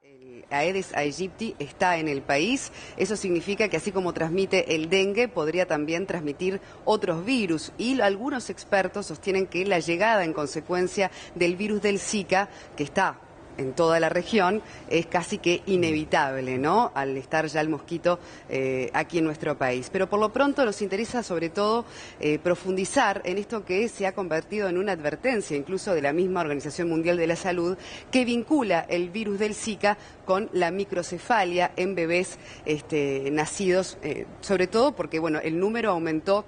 El Aedes aegypti está en el país. Eso significa que así como transmite el dengue, podría también transmitir otros virus. Y algunos expertos sostienen que la llegada en consecuencia del virus del Zika, que está en toda la región, es casi que inevitable, ¿no?, al estar ya el mosquito aquí en nuestro país. Pero por lo pronto nos interesa sobre todo profundizar en esto que se ha convertido en una advertencia incluso de la misma Organización Mundial de la Salud, que vincula el virus del Zika con la microcefalia en bebés nacidos, sobre todo porque, bueno, el número aumentó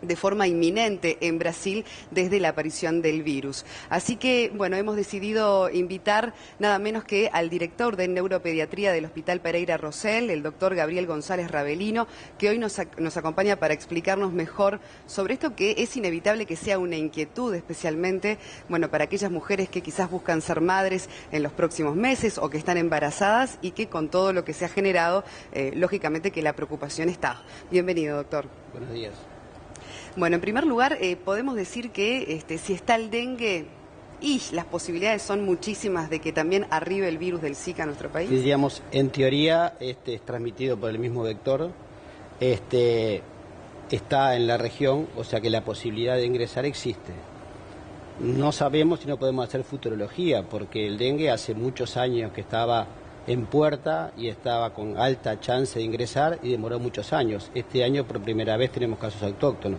de forma inminente en Brasil desde la aparición del virus. Así que, bueno, hemos decidido invitar nada menos que al director de neuropediatría del Hospital Pereira Rosell, el doctor Gabriel González Ravelino, que hoy nos acompaña para explicarnos mejor sobre esto, que es inevitable que sea una inquietud, especialmente, bueno, para aquellas mujeres que quizás buscan ser madres en los próximos meses o que están embarazadas y que con todo lo que se ha generado, lógicamente que la preocupación está. Bienvenido, doctor. Buenos días. Bueno, en primer lugar, podemos decir que si está el dengue, y las posibilidades son muchísimas de que también arribe el virus del Zika a nuestro país. Diríamos, en teoría, es transmitido por el mismo vector, está en la región, o sea que la posibilidad de ingresar existe. No sabemos si no podemos hacer futurología, porque el dengue hace muchos años que estaba en puerta y estaba con alta chance de ingresar y demoró muchos años. Este año por primera vez tenemos casos autóctonos,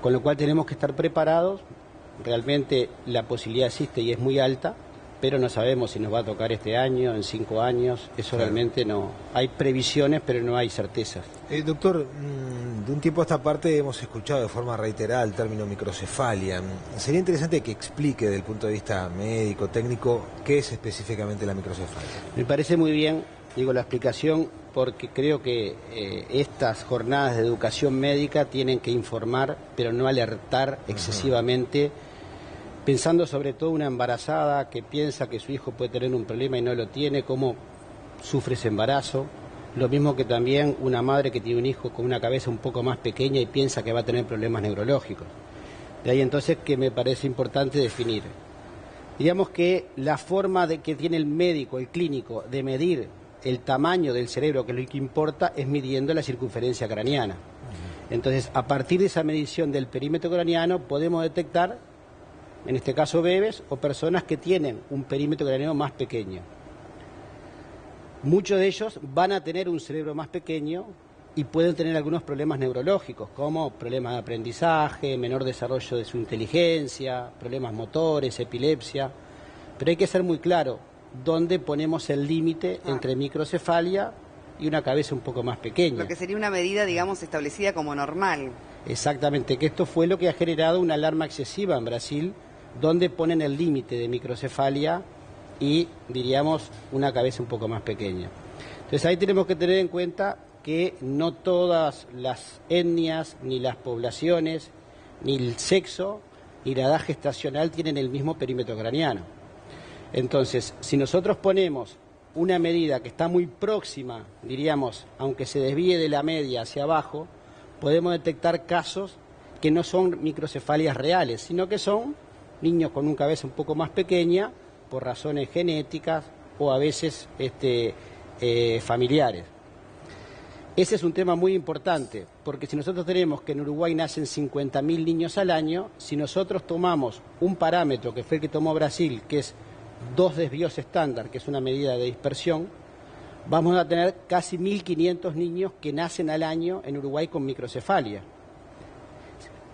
con lo cual tenemos que estar preparados. Realmente la posibilidad existe y es muy alta, pero no sabemos si nos va a tocar este año, en 5 años, eso claro. Realmente no. Hay previsiones, pero no hay certezas. Doctor, de un tiempo a esta parte hemos escuchado de forma reiterada el término microcefalia. Sería interesante que explique desde el punto de vista médico, técnico, qué es específicamente la microcefalia. Me parece muy bien, digo, la explicación, porque creo que estas jornadas de educación médica tienen que informar, pero no alertar excesivamente, pensando sobre todo una embarazada que piensa que su hijo puede tener un problema y no lo tiene, cómo sufre ese embarazo. Lo mismo que también una madre que tiene un hijo con una cabeza un poco más pequeña y piensa que va a tener problemas neurológicos. De ahí entonces que me parece importante definir. Digamos que la forma que tiene el médico, el clínico, de medir el tamaño del cerebro, que es lo que importa, es midiendo la circunferencia craneana. Entonces, a partir de esa medición del perímetro craneano, podemos detectar, en este caso bebés o personas que tienen un perímetro craneano más pequeño. Muchos de ellos van a tener un cerebro más pequeño y pueden tener algunos problemas neurológicos, como problemas de aprendizaje, menor desarrollo de su inteligencia, problemas motores, epilepsia. Pero hay que ser muy claro dónde ponemos el límite entre microcefalia y una cabeza un poco más pequeña. Lo que sería una medida, digamos, establecida como normal. Exactamente, que esto fue lo que ha generado una alarma excesiva en Brasil, donde ponen el límite de microcefalia y, diríamos, una cabeza un poco más pequeña. Entonces ahí tenemos que tener en cuenta que no todas las etnias, ni las poblaciones, ni el sexo, ni la edad gestacional tienen el mismo perímetro craneano. Entonces, si nosotros ponemos una medida que está muy próxima, diríamos, aunque se desvíe de la media hacia abajo, podemos detectar casos que no son microcefalias reales, sino que son niños con una cabeza un poco más pequeña por razones genéticas o a veces familiares. Ese es un tema muy importante, porque si nosotros tenemos que en Uruguay nacen 50.000 niños al año, si nosotros tomamos un parámetro que fue el que tomó Brasil, que es 2 desvíos estándar, que es una medida de dispersión, vamos a tener casi 1.500 niños que nacen al año en Uruguay con microcefalia.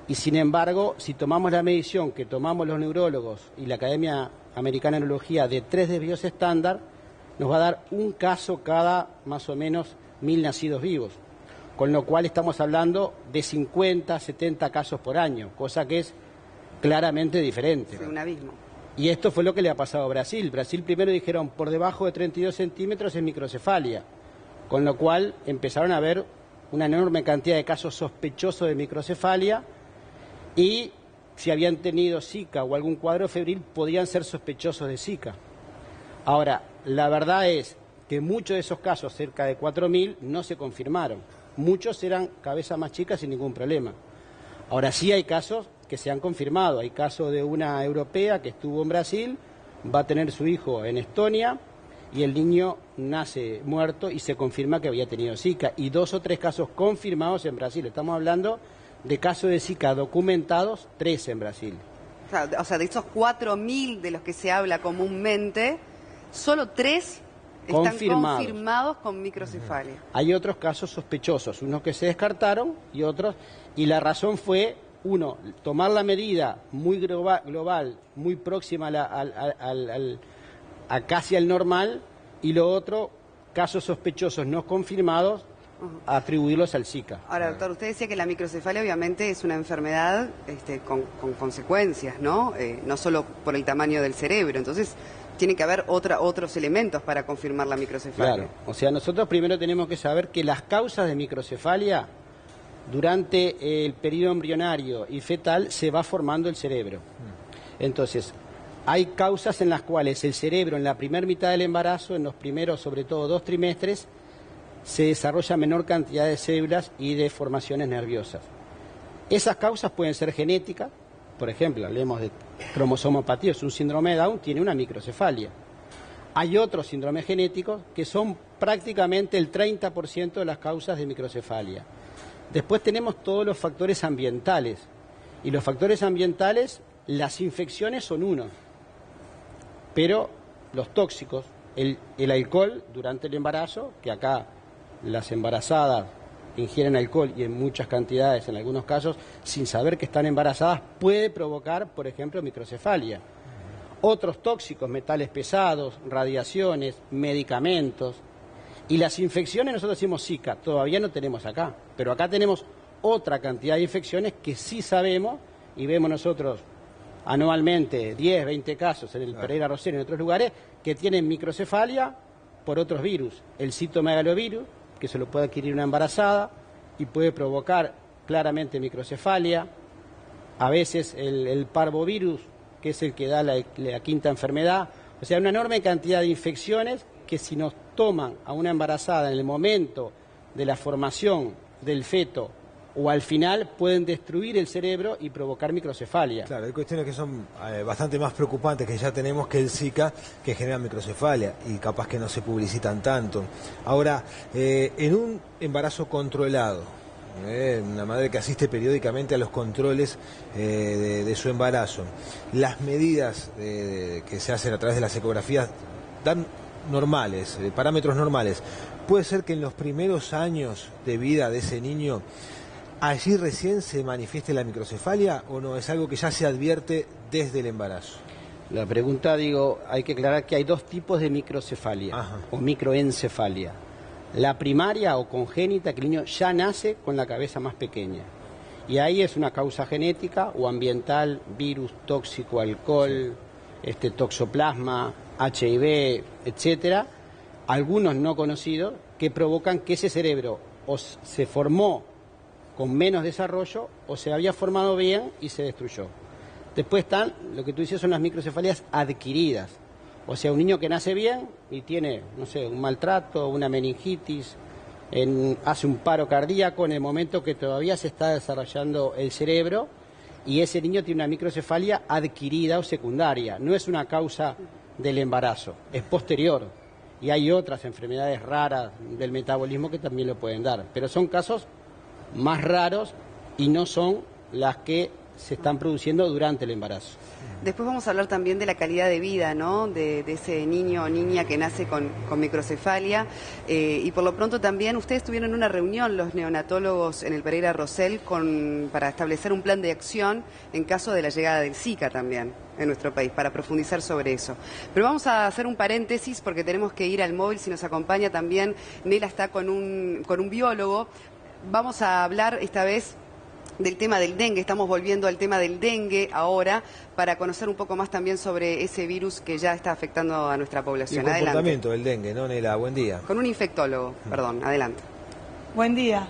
Y sin embargo, si tomamos la medición que tomamos los neurólogos y la Academia Americana de Neurología de 3 desvíos estándar, nos va a dar un caso cada más o menos 1.000 nacidos vivos, con lo cual estamos hablando de 50, 70 casos por año, cosa que es claramente diferente. Sí, un abismo. Y esto fue lo que le ha pasado a Brasil. Brasil primero dijeron por debajo de 32 centímetros es microcefalia, con lo cual empezaron a haber una enorme cantidad de casos sospechosos de microcefalia y si habían tenido Zika o algún cuadro febril podían ser sospechosos de Zika. Ahora, la verdad es que muchos de esos casos, cerca de 4.000, no se confirmaron. Muchos eran cabezas más chicas sin ningún problema. Ahora sí hay casos que se han confirmado. Hay casos de una europea que estuvo en Brasil, va a tener su hijo en Estonia y el niño nace muerto y se confirma que había tenido Zika. Y 2 o 3 casos confirmados en Brasil. Estamos hablando de casos de Zika documentados, 3 en Brasil. O sea, de esos 4.000 de los que se habla comúnmente, solo 3 están confirmados con microcefalia. Hay otros casos sospechosos, unos que se descartaron y otros, y la razón fue, uno, tomar la medida muy global, muy próxima a casi al normal, y lo otro, casos sospechosos no confirmados, atribuirlos al Zika. Ahora, doctor, usted decía que la microcefalia obviamente es una enfermedad con consecuencias, ¿no? No solo por el tamaño del cerebro, entonces tiene que haber otros elementos para confirmar la microcefalia. Claro, o sea, nosotros primero tenemos que saber que las causas de microcefalia, durante el periodo embrionario y fetal, se va formando el cerebro. Entonces, hay causas en las cuales el cerebro en la primera mitad del embarazo, en los primeros, sobre todo 2 trimestres, se desarrolla menor cantidad de células y de formaciones nerviosas. Esas causas pueden ser genéticas, por ejemplo, hablemos de cromosomopatía, es un síndrome de Down, tiene una microcefalia. Hay otros síndromes genéticos que son prácticamente el 30% de las causas de microcefalia. Después tenemos todos los factores ambientales, y los factores ambientales, las infecciones son uno, pero los tóxicos, el alcohol durante el embarazo, que acá las embarazadas ingieren alcohol y en muchas cantidades, en algunos casos, sin saber que están embarazadas, puede provocar, por ejemplo, microcefalia. Otros tóxicos, metales pesados, radiaciones, medicamentos. Y las infecciones, nosotros decimos Zika, todavía no tenemos acá, pero acá tenemos otra cantidad de infecciones que sí sabemos, y vemos nosotros anualmente 10, 20 casos en el Pereira Rosell y en otros lugares, que tienen microcefalia por otros virus. El citomegalovirus, que se lo puede adquirir una embarazada y puede provocar claramente microcefalia. A veces el parvovirus, que es el que da la quinta enfermedad. O sea, una enorme cantidad de infecciones que si nos toman a una embarazada en el momento de la formación del feto o al final, pueden destruir el cerebro y provocar microcefalia. Claro, hay cuestiones que son bastante más preocupantes que ya tenemos que el Zika, que genera microcefalia y capaz que no se publicitan tanto. Ahora, en un embarazo controlado, una madre que asiste periódicamente a los controles de su embarazo, las medidas que se hacen a través de las ecografías dan normales, parámetros normales. ¿Puede ser que en los primeros años de vida de ese niño allí recién se manifieste la microcefalia o no? ¿Es algo que ya se advierte desde el embarazo? La pregunta, hay que aclarar que hay 2 tipos de microcefalia o microencefalia. La primaria o congénita, que el niño ya nace con la cabeza más pequeña. Y ahí es una causa genética o ambiental, virus, tóxico, alcohol, toxoplasma, HIV, etcétera, algunos no conocidos, que provocan que ese cerebro o se formó con menos desarrollo o se había formado bien y se destruyó. Después están, lo que tú dices, son las microcefalias adquiridas. O sea, un niño que nace bien y tiene, no sé, un maltrato, una meningitis, hace un paro cardíaco en el momento que todavía se está desarrollando el cerebro, y ese niño tiene una microcefalia adquirida o secundaria. No es una causa del embarazo, es posterior. Y hay otras enfermedades raras del metabolismo que también lo pueden dar. Pero son casos más raros y no son las que se están produciendo durante el embarazo. Después vamos a hablar también de la calidad de vida, ¿no? De ese niño o niña que nace con microcefalia. Y por lo pronto también ustedes tuvieron una reunión, los neonatólogos en el Pereira Rosell, para establecer un plan de acción en caso de la llegada del Zika también en nuestro país, para profundizar sobre eso. Pero vamos a hacer un paréntesis porque tenemos que ir al móvil. Si nos acompaña también, Nela está con un biólogo. Vamos a hablar esta vez del tema del dengue. Estamos volviendo al tema del dengue ahora para conocer un poco más también sobre ese virus que ya está afectando a nuestra población. Y el comportamiento del dengue, ¿no, Nela? Buen día. Con un infectólogo, perdón, adelante. Buen día.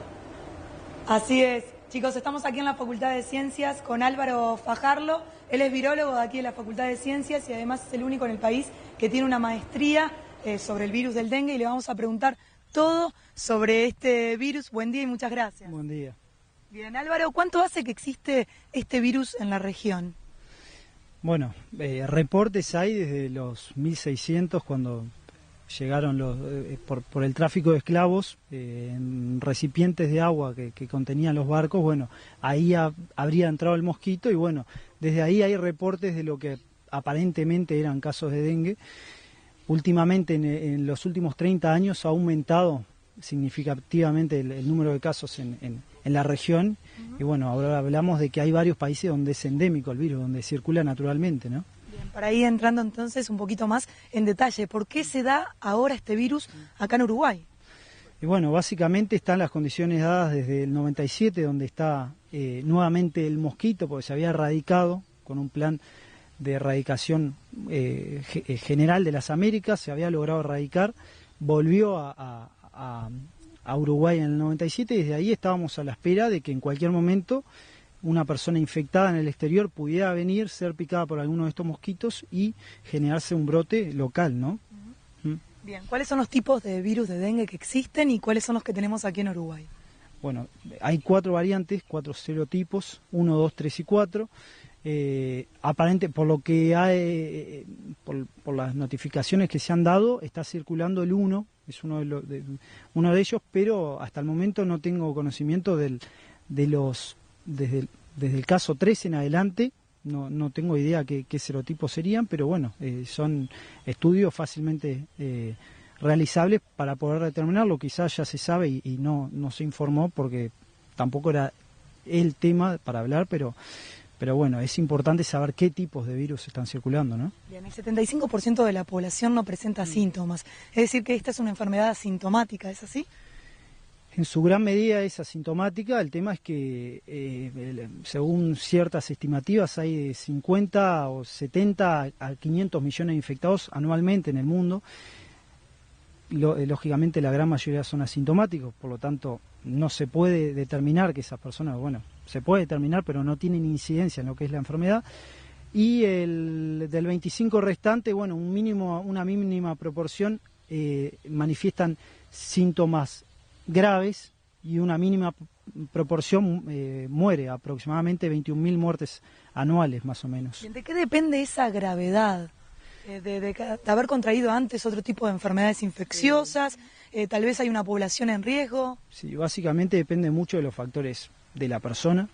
Así es. Chicos, estamos aquí en la Facultad de Ciencias con Álvaro Fajarlo. Él es virólogo de aquí de la Facultad de Ciencias y además es el único en el país que tiene una maestría sobre el virus del dengue, y le vamos a preguntar todo sobre este virus. Buen día y muchas gracias. Buen día. Bien, Álvaro, ¿cuánto hace que existe este virus en la región? Bueno, reportes hay desde los 1600, cuando llegaron por el tráfico de esclavos en recipientes de agua que contenían los barcos. Bueno, ahí habría entrado el mosquito y bueno, desde ahí hay reportes de lo que aparentemente eran casos de dengue. Últimamente, en los últimos 30 años, ha aumentado significativamente el número de casos en la región. Y bueno, ahora hablamos de que hay varios países donde es endémico el virus, donde circula naturalmente, ¿no? Bien, para ir entrando entonces un poquito más en detalle, ¿por qué se da ahora este virus acá en Uruguay? Y bueno, básicamente están las condiciones dadas desde el 97, donde está nuevamente el mosquito, porque se había erradicado con un plan de erradicación general de las Américas, se había logrado erradicar, volvió a Uruguay en el 97 y desde ahí estábamos a la espera de que en cualquier momento una persona infectada en el exterior pudiera venir, ser picada por alguno de estos mosquitos y generarse un brote local, ¿no? Bien, ¿cuáles son los tipos de virus de dengue que existen y cuáles son los que tenemos aquí en Uruguay? Bueno, hay 4 variantes, 4 serotipos, 1, 2, 3 y 4. Aparente, por lo que hay, por las notificaciones que se han dado, está circulando el 1, es uno de ellos, pero hasta el momento no tengo conocimiento desde el caso 3 en adelante, no tengo idea qué serotipos serían, pero bueno, son estudios fácilmente realizables para poder determinarlo. Quizás ya se sabe y no se informó porque tampoco era el tema para hablar, pero bueno, es importante saber qué tipos de virus están circulando, ¿no? Bien, el 75% de la población no presenta síntomas, es decir que esta es una enfermedad asintomática, ¿es así? En su gran medida es asintomática. El tema es que, según ciertas estimativas, hay de 50 o 70 a 500 millones de infectados anualmente en el mundo. Lógicamente la gran mayoría son asintomáticos, por lo tanto no se puede determinar que esas personas, bueno, se puede determinar, pero no tienen incidencia en lo que es la enfermedad. Y del 25 restante, bueno, una mínima proporción manifiestan síntomas graves y una mínima proporción muere, aproximadamente 21.000 muertes anuales más o menos. ¿De qué depende esa gravedad? De haber contraído antes otro tipo de enfermedades infecciosas, tal vez hay una población en riesgo. Sí, básicamente depende mucho de los factores de la persona,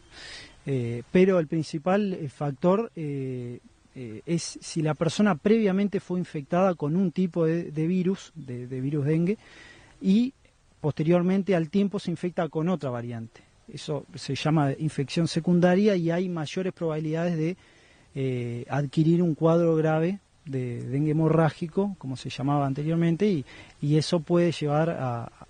pero el principal factor es si la persona previamente fue infectada con un tipo de virus, de virus dengue, y posteriormente al tiempo se infecta con otra variante. Eso se llama infección secundaria y hay mayores probabilidades de adquirir un cuadro grave de dengue hemorrágico, como se llamaba anteriormente, y eso puede llevar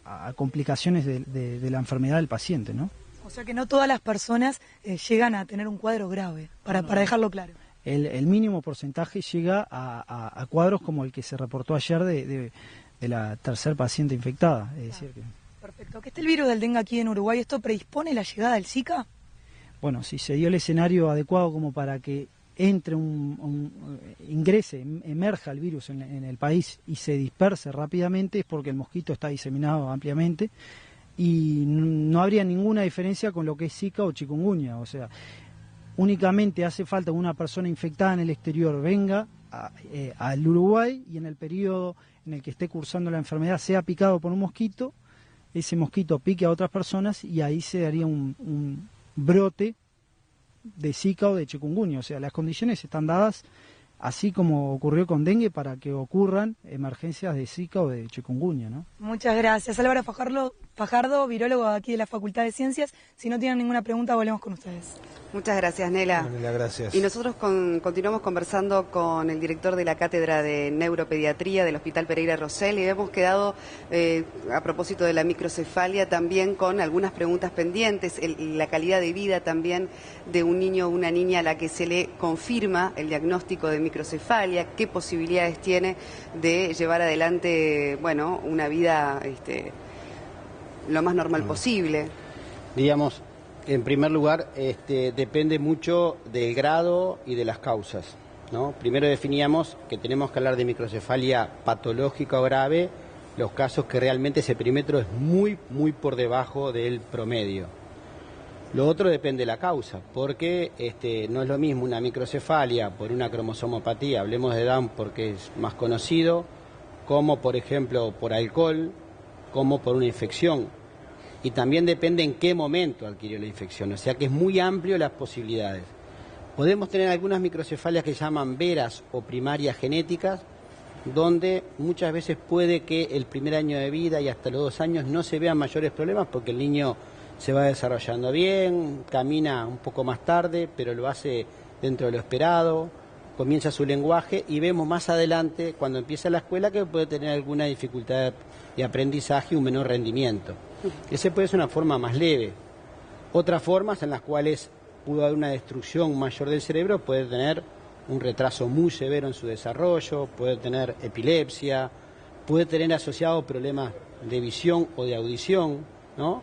a complicaciones de la enfermedad del paciente, ¿no? O sea que no todas las personas llegan a tener un cuadro grave, para dejarlo claro. El mínimo porcentaje llega a cuadros como el que se reportó ayer de la tercer paciente infectada. Es decir que... Perfecto. ¿Que esté el virus del dengue aquí en Uruguay, esto predispone la llegada del Zika? Bueno, si se dio el escenario adecuado como para que entre ingrese, emerja el virus en el país y se disperse rápidamente, es porque el mosquito está diseminado ampliamente y no habría ninguna diferencia con lo que es Zika o chikungunya. O sea, únicamente hace falta que una persona infectada en el exterior venga al Uruguay y en el periodo en el que esté cursando la enfermedad sea picado por un mosquito, ese mosquito pique a otras personas y ahí se daría un brote de Zika o de chikungunya. O sea, las condiciones están dadas, así como ocurrió con dengue, para que ocurran emergencias de Zika o de chikungunya, ¿no? Muchas gracias. Álvaro Fajardo, virólogo aquí de la Facultad de Ciencias. Si no tienen ninguna pregunta, volvemos con ustedes. Muchas gracias, Nela. Nela, gracias. Y nosotros continuamos conversando con el director de la Cátedra de Neuropediatría del Hospital Pereira Rosell y hemos quedado, a propósito de la microcefalia, también con algunas preguntas pendientes, la calidad de vida también de un niño o una niña a la que se le confirma el diagnóstico de microcefalia, qué posibilidades tiene de llevar adelante, bueno, una vida lo más normal posible. Digamos, en primer lugar, depende mucho del grado y de las causas, ¿no? Primero definíamos que tenemos que hablar de microcefalia patológica o grave, los casos que realmente ese perímetro es muy, muy por debajo del promedio. Lo otro depende de la causa, porque no es lo mismo una microcefalia por una cromosomopatía, hablemos de Down porque es más conocido, como por ejemplo por alcohol, como por una infección. Y también depende en qué momento adquirió la infección, o sea que es muy amplio las posibilidades. Podemos tener algunas microcefalias que se llaman veras o primarias genéticas, donde muchas veces puede que el primer año de vida y hasta los 2 años no se vean mayores problemas porque el niño se va desarrollando bien, camina un poco más tarde, pero lo hace dentro de lo esperado, comienza su lenguaje y vemos más adelante, cuando empieza la escuela, que puede tener alguna dificultad de aprendizaje y un menor rendimiento. Esa puede ser una forma más leve. Otras formas en las cuales pudo haber una destrucción mayor del cerebro, puede tener un retraso muy severo en su desarrollo, puede tener epilepsia, puede tener asociado problemas de visión o de audición, ¿no?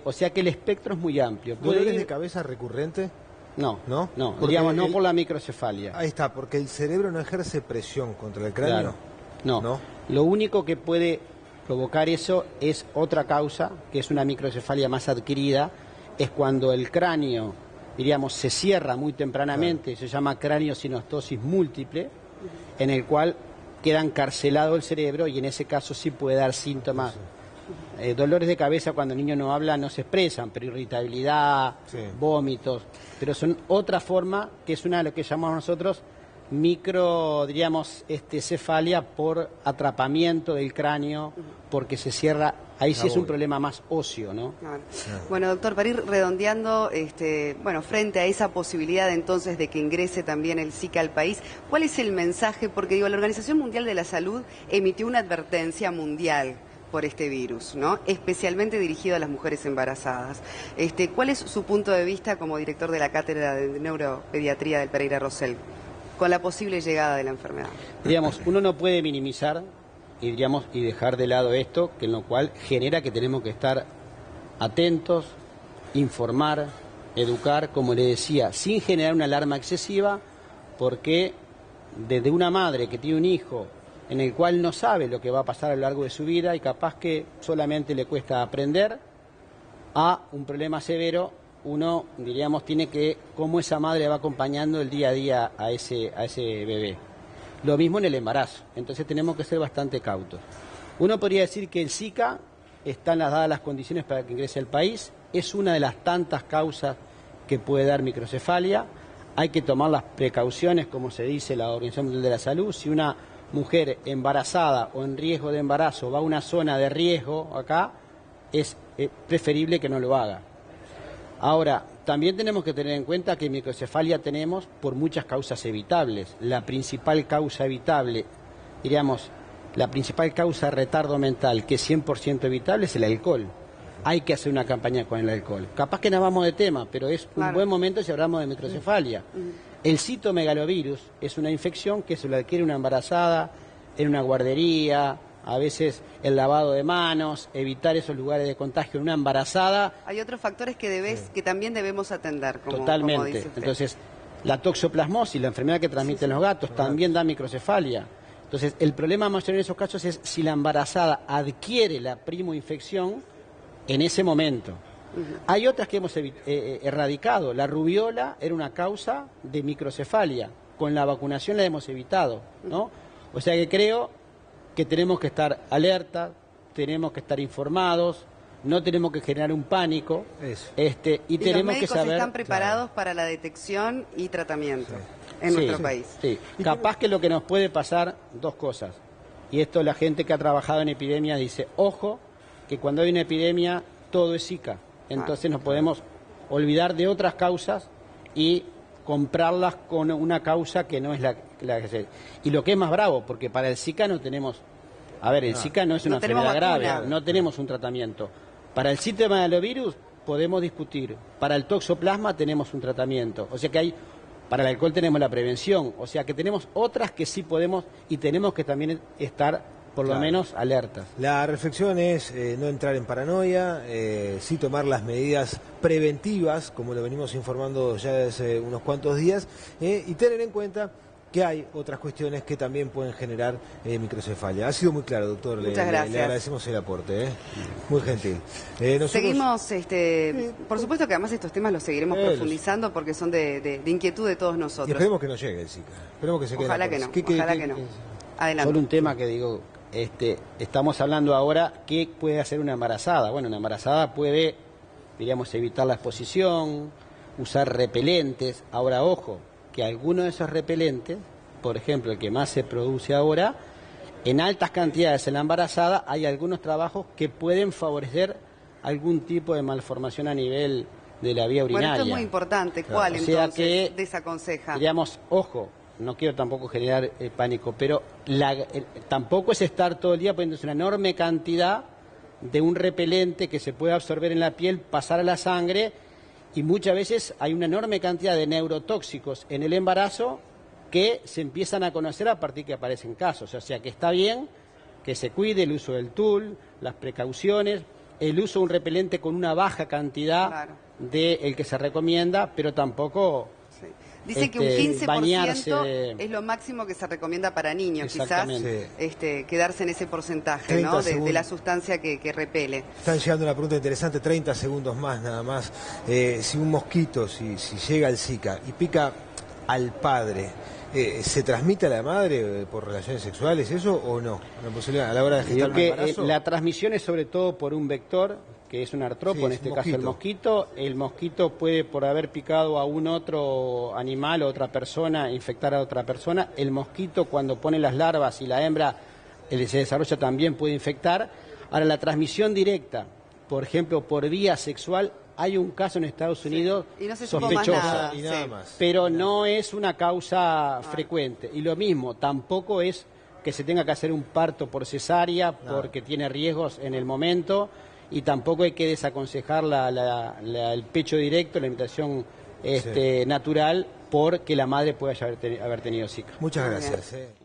O sea que el espectro es muy amplio. ¿Dolores de cabeza recurrente? No, ¿no? No, digamos, no por la microcefalia. Ahí está, porque el cerebro no ejerce presión contra el cráneo. Claro. No. Lo único que puede provocar eso es otra causa, que es una microcefalia más adquirida, es cuando el cráneo, diríamos, se cierra muy tempranamente, se llama craniosinostosis múltiple, en el cual queda encarcelado el cerebro y en ese caso sí puede dar síntomas. Dolores de cabeza cuando el niño no habla no se expresan, pero irritabilidad, vómitos, pero son otra forma que es una de lo que llamamos nosotros cefalia por atrapamiento del cráneo, porque se cierra, ahí sí es un problema más óseo, ¿no? Claro. Bueno, doctor, para ir redondeando, frente a esa posibilidad entonces de que ingrese también el Zika al país, ¿cuál es el mensaje? Porque la Organización Mundial de la Salud emitió una advertencia mundial por este virus, ¿no? Especialmente dirigido a las mujeres embarazadas. ¿Cuál es su punto de vista como director de la Cátedra de Neuropediatría del Pereira Rosell con la posible llegada de la enfermedad? Uno no puede minimizar y dejar de lado esto, que en lo cual genera que tenemos que estar atentos, informar, educar, como le decía, sin generar una alarma excesiva, porque desde una madre que tiene un hijo en el cual no sabe lo que va a pasar a lo largo de su vida y capaz que solamente le cuesta aprender, a un problema severo, uno, tiene que, cómo esa madre va acompañando el día a día a ese bebé. Lo mismo en el embarazo, entonces tenemos que ser bastante cautos. Uno podría decir que el Zika, están dadas las condiciones para que ingrese al país, es una de las tantas causas que puede dar microcefalia, hay que tomar las precauciones, como se dice la Organización Mundial de la Salud. Si una mujer embarazada o en riesgo de embarazo va a una zona de riesgo acá, es preferible que no lo haga. Ahora, también tenemos que tener en cuenta que microcefalia tenemos por muchas causas evitables. La principal causa evitable, la principal causa de retardo mental que es 100% evitable es el alcohol. Hay que hacer una campaña con el alcohol. Capaz que nos vamos de tema, pero es un buen momento si hablamos de microcefalia. El citomegalovirus es una infección que se lo adquiere una embarazada en una guardería, a veces el lavado de manos, evitar esos lugares de contagio en una embarazada. Hay otros factores que también debemos atender, Totalmente. Como dice usted. Entonces, la toxoplasmosis, la enfermedad que transmiten los gatos, también da microcefalia. Entonces, el problema mayor en esos casos es si la embarazada adquiere la primoinfección en ese momento. Hay otras que hemos erradicado. La rubiola era una causa de microcefalia. Con la vacunación la hemos evitado, ¿no? O sea que creo que tenemos que estar alerta, tenemos que estar informados, no tenemos que generar un pánico. Y tenemos que saber. Los médicos están preparados para la detección y tratamiento en nuestro país. Sí. Capaz que lo que nos puede pasar, dos cosas. Y esto la gente que ha trabajado en epidemias dice, ojo, que cuando hay una epidemia todo es Zika. Entonces nos podemos olvidar de otras causas y comprarlas con una causa que no es la que se... Y lo que es más bravo, porque para el Zika no tenemos... el Zika no es una enfermedad grave, no tenemos un tratamiento. Para el citomegalovirus podemos discutir. Para el toxoplasma tenemos un tratamiento. O sea que para el alcohol tenemos la prevención. O sea que tenemos otras que sí podemos y tenemos que también estar por lo menos alertas. La reflexión es no entrar en paranoia, sí tomar las medidas preventivas, como lo venimos informando ya desde unos cuantos días, y tener en cuenta que hay otras cuestiones que también pueden generar microcefalia. Ha sido muy claro, doctor. Muchas gracias. Le agradecemos el aporte. Muy gentil. Seguimos, por supuesto que además estos temas los seguiremos profundizando porque son de inquietud de todos nosotros. Y esperemos que no llegue el Zika. Esperemos que se quede. Ojalá que no. Ojalá que no. Adelante. Solo un tema que digo, estamos hablando ahora, ¿qué puede hacer una embarazada? Bueno, una embarazada puede, diríamos, evitar la exposición, usar repelentes. Ahora, ojo, que algunos de esos repelentes, por ejemplo, el que más se produce ahora, en altas cantidades en la embarazada, hay algunos trabajos que pueden favorecer algún tipo de malformación a nivel de la vía urinaria. Bueno, esto es muy importante. ¿Cuál O sea entonces que, desaconseja? diríamos, ojo, no quiero tampoco generar pánico, pero tampoco es estar todo el día poniéndose una enorme cantidad de un repelente que se puede absorber en la piel, pasar a la sangre, y muchas veces hay una enorme cantidad de neurotóxicos en el embarazo que se empiezan a conocer a partir que aparecen casos. O sea que está bien que se cuide el uso del tul, las precauciones, el uso de un repelente con una baja cantidad del que se recomienda, pero tampoco... Sí. Dice que un 15% bañarse es lo máximo que se recomienda para niños, quizás quedarse en ese porcentaje, 30 ¿no? de la segundos. sustancia que repele. Están llegando una pregunta interesante, 30 segundos más nada más. Si un mosquito, si llega al Zika y pica al padre, ¿se transmite a la madre por relaciones sexuales eso o no? ¿Una posibilidad a la hora de gestar un embarazo? La transmisión es sobre todo por un vector, que es un artropo, Sí, en es este un caso el mosquito. El mosquito puede, por haber picado a un otro animal o otra persona, infectar a otra persona. El mosquito, cuando pone las larvas y la hembra se desarrolla, también puede infectar. Ahora, la transmisión directa, por ejemplo, por vía sexual, hay un caso en Estados Unidos Y no se supo más sospechoso, nada. Y nada más. pero no es una causa frecuente. Y lo mismo, tampoco es que se tenga que hacer un parto por cesárea porque tiene riesgos en el momento, y tampoco hay que desaconsejar el pecho directo, la alimentación natural, porque la madre puede haber tenido Zika. Muchas Muy bien. gracias.